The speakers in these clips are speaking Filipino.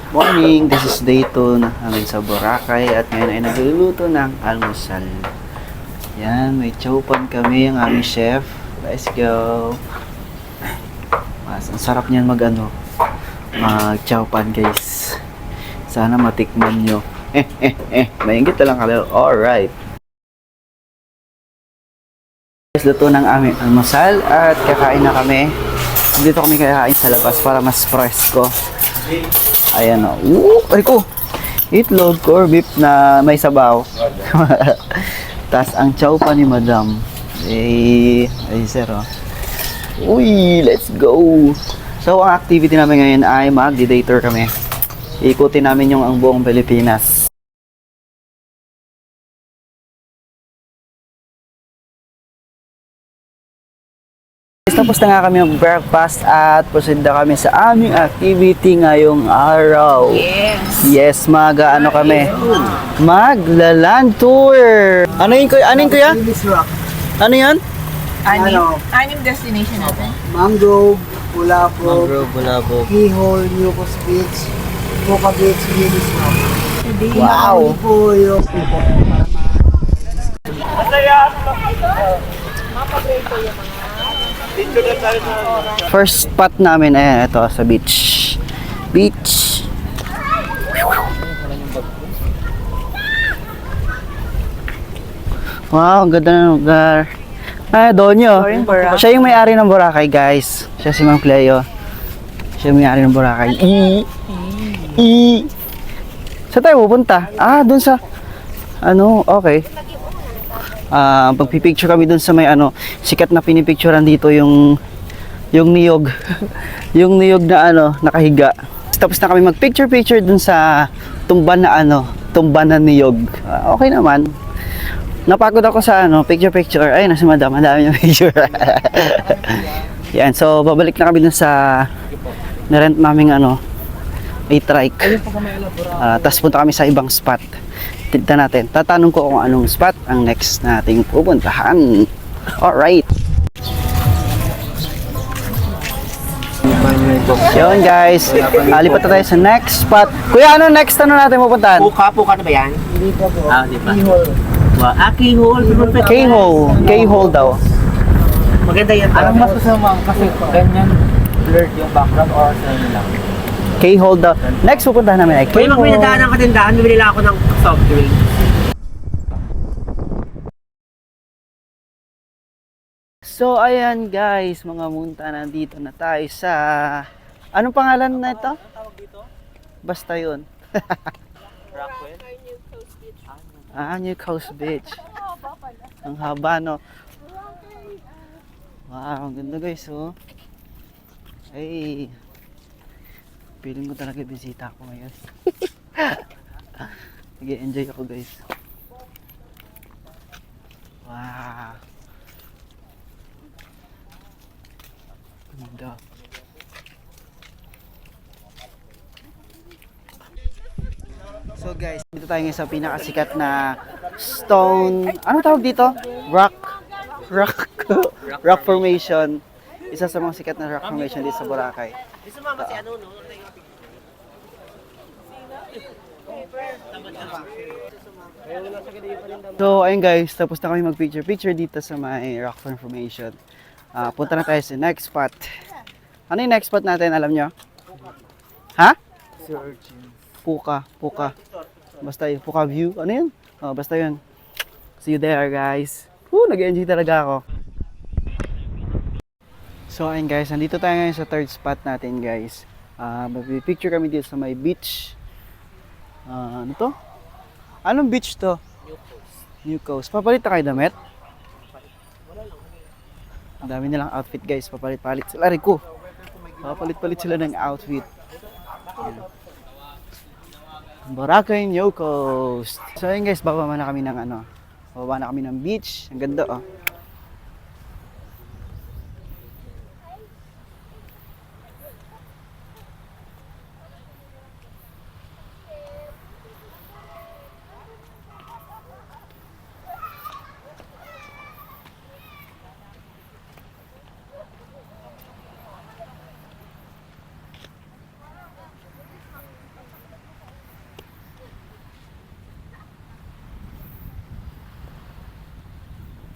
Morning, this is day 2 namin sa Boracay at ngayon ay nagluluto ng almusal. Yan, may chowpan kami ang aming chef. Let's go! Mas, ang sarap niyan mag-chowpan guys. Sana matikman nyo. Maingit na lang kayo. Alright. Guys, luto ng aming almusal at kakain na kami. Dito kami kakain sa labas para mas presko. Ayan o. Ay ko! Itlog, corned beef na may sabaw. Tapos ang chow pa ni madam. Ay sir o. Uy, let's go! So ang activity namin ngayon ay mag-day tour kami. Ikutin namin yung ang buong Pilipinas. Tapos na nga kami mag-breakfast at proceed na kami sa aming activity ngayong araw. Yes, mag-ano kami? Magla-land tour. Ano yun kuya? Ano yun? Anim destination natin. Mangrove, Bulabog, Keyhole, Newcos Beach, Boca Beach, Lilis Rock. Wow! Po yung First spot namin ay ito sa beach. Beach. Wow, ang ganda ng lugar. Ay, Donyo. Siya yung may-ari ng Boracay, guys. Siya si Mang Cleo. Siya yung may-ari ng Boracay. Saan tayo pupunta? Ah, dun sa okay. Pagpipicture kami dun sa may sikat na pinipicturean dito yung niyog. Yung niyog na nakahiga. Tapos na kami mag-picture dun sa tumban na niyog. Okay naman. Napagod ako sa picture. Ay, nasa madam, ang dami yung picture. Yan, so babalik na kami dun sa na-rent naming may trike. Tapos punta kami sa ibang spot. Tignan natin. Tatanong ko kung anong spot ang next nating pupuntahan. Alright. Yun guys. Lipat na tayo sa next spot. Kuya, ano next natin pupuntahan? Puka na ba yan? hindi pa po. Di ba? Keyhole. K-hole daw. Maganda yan. Anong mas masama kasi ganyan blurred yung background or sa inyo lang? K-hole daw. Next pupuntahan namin ay Kaya K-hole. magpinadaan ng katindahan, bibili lang ako ng soft drink. So ayan guys, mga munta, nandito na tayo sa anong pangalan na ito? Basta yun. New Coast Beach. Ang haba no. Wow, ang ganda guys oh. Ay. Feeling ko talaga bisita ako ngayon. Nag-enjoy ako guys. Wow. Ganda. So guys, dito tayo ngayon sa pinakasikat na stone. Ano tawag dito? Rock formation. Isa sa mga sikat na rock formation dito sa Boracay. Gusto mama si no? So ayun guys, tapos na kami mag-picture dito sa may rock formation. Punta na tayo sa next spot. Ano yung next spot natin, alam nyo? Ha? Puka. Basta yun, Puka View. Ano yun? Basta yun. See you there guys. Nag-enjoy talaga ako. So ayun guys, nandito tayo ngayon sa third spot natin guys. Mag-picture kami dito sa may beach. Ano to? Anong beach to? New Coast. Papalit na kayo damit? Ang dami nilang outfit guys. Papalit sila. Rico. Papalit sila ng outfit. Ayan. Boracay New Coast. So ayun guys, bababa na kami ng beach. Ang ganda oh.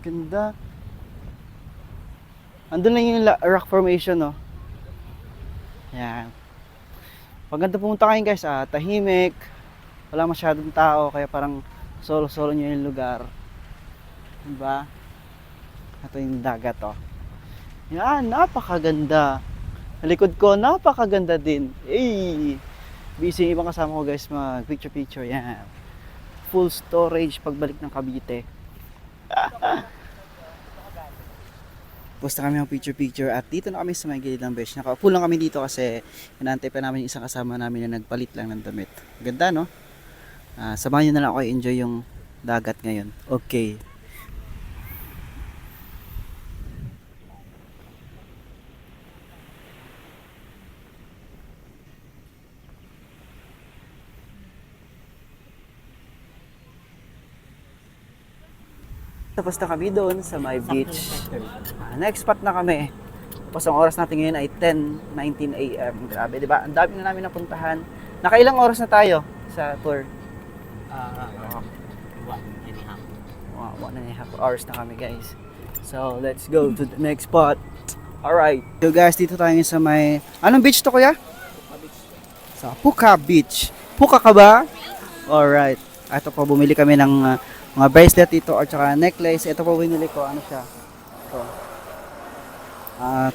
Ganda. Andun lang yung rock formation, no? Yan. Paganda pumunta kayo guys, tahimik. Wala masyadong tao, kaya parang solo-solo nyo yung lugar. Diba? Ito yung dagat, oh. Yan, napakaganda. Nalikod ko, napakaganda din. Eh, busy yung ibang kasama ko guys, mag picture-picture. Yan. Full storage pagbalik ng Cavite. Basta kami ng picture-picture at dito na kami sa may gilid ng beach. Nakaupo lang kami dito kasi inaantay pa namin yung isang kasama namin na nagpalit lang ng damit. Ganda, no? Samahan nyo na lang ako i-enjoy yung dagat ngayon. Okay. Tapos na kami doon sa my beach. Next spot na kami. Tapos ang oras natin ngayon ay 10:19 AM. Grabe, di ba? Ang dami na namin napuntahan. Nakailang oras na tayo sa tour? 1.5 hours na kami, guys. So, let's go to the next spot. Alright. So guys, dito tayo sa may... Anong beach to, kuya? Sa Puka Beach. Puka ka ba? Alright. Ito po, bumili kami ng mga bracelet dito at saka necklace. Ito po binili ko. Ano siya? Ito.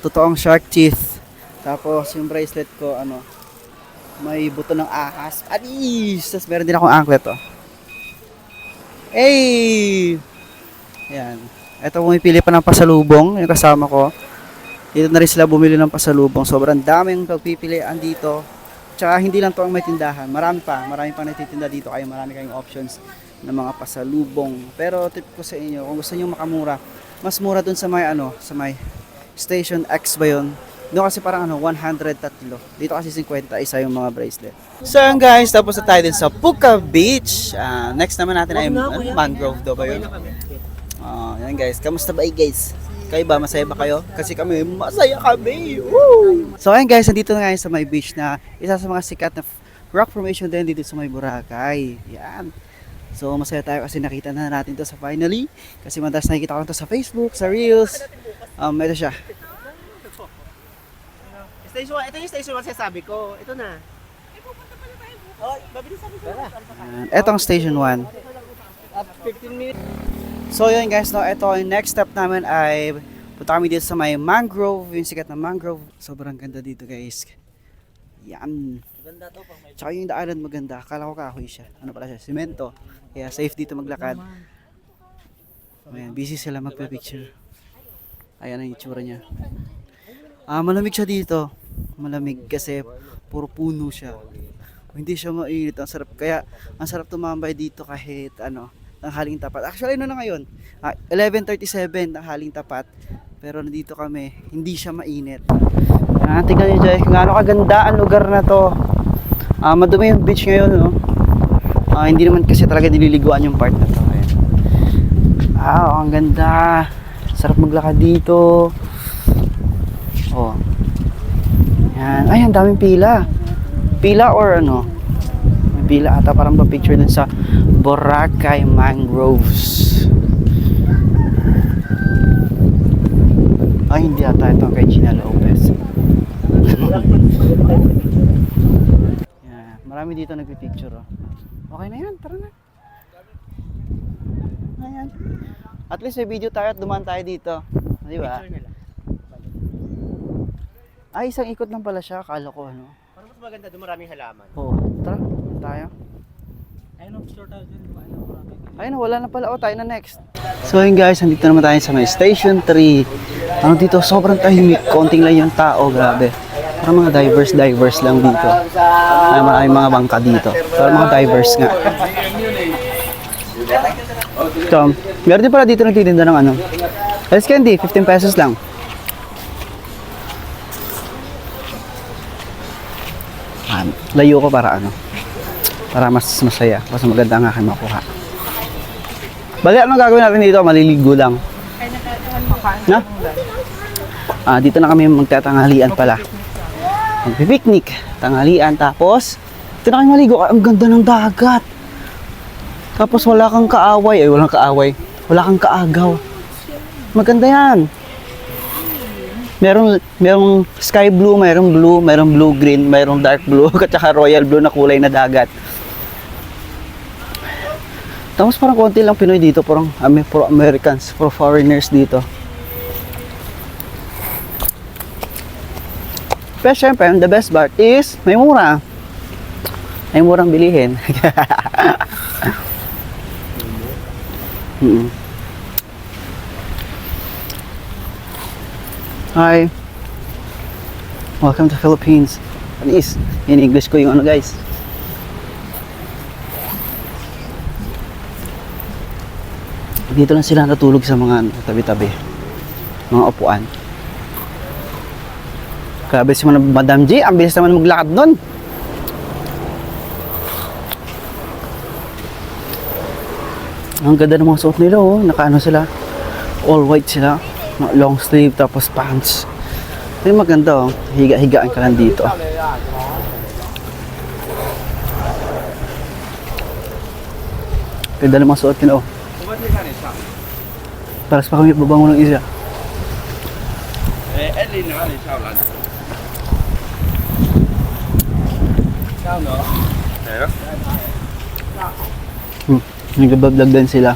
Totoong shark teeth. Tapos yung bracelet ko, may buto ng ahas. Alis! Tapos meron din akong anklet, oh. Hey! Ayan. Ito pumipili pa ng pasalubong. Yung kasama ko. Dito na rin sila bumili ng pasalubong. Sobrang daming pagpipilian dito. Tsaka hindi lang to ang may tindahan. Marami pa nagtitinda dito. Kaya marami kayong options ng mga pasalubong. Pero tip ko sa inyo, kung gusto niyo makamura, mas mura dun sa may sa may Station X ba yun? Doon kasi parang 103. Dito kasi 50 isa yung mga bracelet. So yun guys, tapos na tayo din sa Puka Beach. Next naman natin ay mangrove daw ba yun? Yan guys, kamusta ba guys? Kayo ba, masaya ba kayo? Kasi kami, masaya kami! Woo! So ayun guys, nandito na ngayon sa may beach na isa sa mga sikat na rock formation din dito sa may Boracay. Yan. So masaya tayo kasi nakita na natin to sa finally. Kasi madalas nakikita ko to sa Facebook, sa Reels. Ito siya. Station 1, ito yung station 1 sabi ko. Ito na. Oh, mabilis sabi ko. Etong Station 1. At 15 minutes. So yun guys, no, ito yung next step namin ay punta kami dito sa may mangrove, yung sikat na mangrove. Sobrang ganda dito guys. Yan. Ganda to pang may Tsaka yung daanan maganda. Akala ko kahoy siya. Ano pala siya? Simento. Kaya safe dito maglakad. Ayan, busy sila magpa-picture. Ayan ang itsura niya. Malamig siya dito. Malamig kasi puro puno siya. Hindi siya mainit. Ang sarap. Kaya ang sarap tumambay dito kahit tanghaling tapat. Actually na ngayon. 11:37 tanghaling tapat. Pero nandito kami. Hindi siya mainit. Tingnan niyo dyan kung gaano kaganda ang lugar na to. Madumi yung beach ngayon, no? Hindi naman kasi talaga nililiguan yung part na to. Ayan. Ang ganda. Sarap maglakad dito. Oh. Yan. Ay, ang daming pila. Pila or may pila ata parang pa-picture dun sa Boracay Mangroves. Ay, hindi ata ito kay Gina Lopez. Yan. Marami dito nagpipicture, oh. Okay na yan, tara na. Ayan. At least may video tayo at dumaan tayo dito. Di ba? Ay, isang ikot lang pala siya. Akala ko, Parang mas maganda doon, maraming halaman. Oo. Tara, tayo. ayun ang store tayo dun. Ayun, wala na pala. O, tayo na next. So yun guys, nandito naman tayo sa may Station 3. Dito, sobrang tahimik. Konting lang yung tao, grabe. Parang mga divers lang dito. Ay mga bangka dito. Parang mga divers nga. So, meron din pala dito nagtitinda ng ice candy, 15 pesos lang. Layo ko para para mas masaya, mas maganda ang aking makuha. Bali, anong gagawin natin dito? Maliligo lang. Na? Dito na kami magtatanghalian pala. Magpipiknik, tanghalian, tapos ito na kami maligo. Ang ganda ng dagat. Tapos wala kang kaaway, wala kang kaagaw. Maganda yan. Merong sky blue, merong blue green, merong dark blue, at saka royal blue na kulay na dagat. Tapos parang konti lang Pinoy dito, parang pro Americans, pro foreigners dito. Pero syempre, the best part is may mura. May murang bilihin. Hi. Welcome to Philippines. Anis, in English ko yung ano guys. Dito lang sila natulog sa mga tabi-tabi. Mga upuan. Grabe si Madam G, ang bilis naman maglakad nun. Ang ganda ng mga suot nila oh, nakaano sila. All white sila. Long sleeve tapos pants. Pero maganda oh, higa-higaan ka lang dito. Ganda ng mga suot nila oh. Paras pa kami babango ng isa. Nagbablog din sila.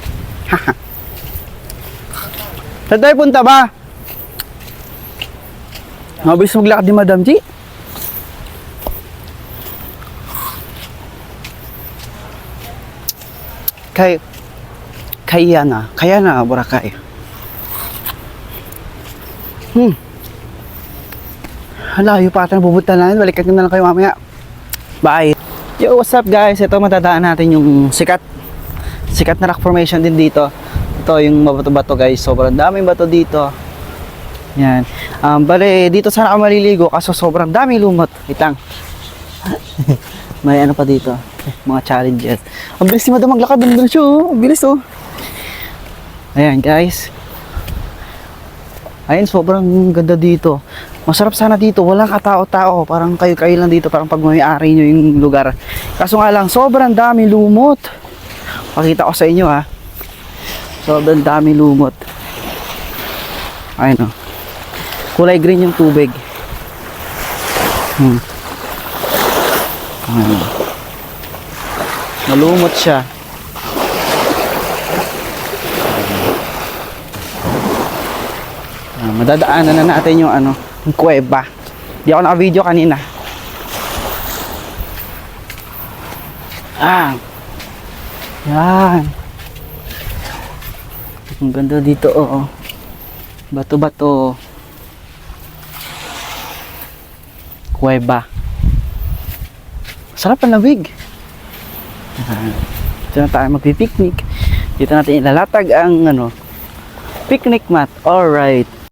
Saan tayo punta ba? Mabilis maglakad ni Madam G. Kaya na Boracay. Layo pa ata na pupunta natin. Balikan ko na lang kayo mamaya. Bye. Yo, what's up guys? Ito matadaan natin yung sikat na rock formation din dito. Ito yung mabato-bato guys. Sobrang daming bato dito. Yan. Bale, dito sana ako maliligo kaso sobrang daming lumot. Itang. May ano pa dito. Mga challenges. Ang bilis si Madam maglakad. Ang bilis oh. Ang bilis oh. Ayan guys. Ayan, sobrang ganda dito. Masarap sana dito. Walang katao-tao. Parang kayo-kayo lang dito. Parang pag may-ari nyo yung lugar. Kaso nga lang, sobrang dami lumot. Pakita ko sa inyo ha. Sobrang dami lumot. Ayun o. Kulay green yung tubig. Ayun. Malumot siya. Madadaanan na natin yung ano, yung kuweba. Di ako naka-video kanina. Yan. Ang ganda dito oh. Bato-bato. Kuweba. Sarap ang lamig. Dito na tayo magpipiknik. Dito natin ilalatag ang ano, picnic mat. Alright.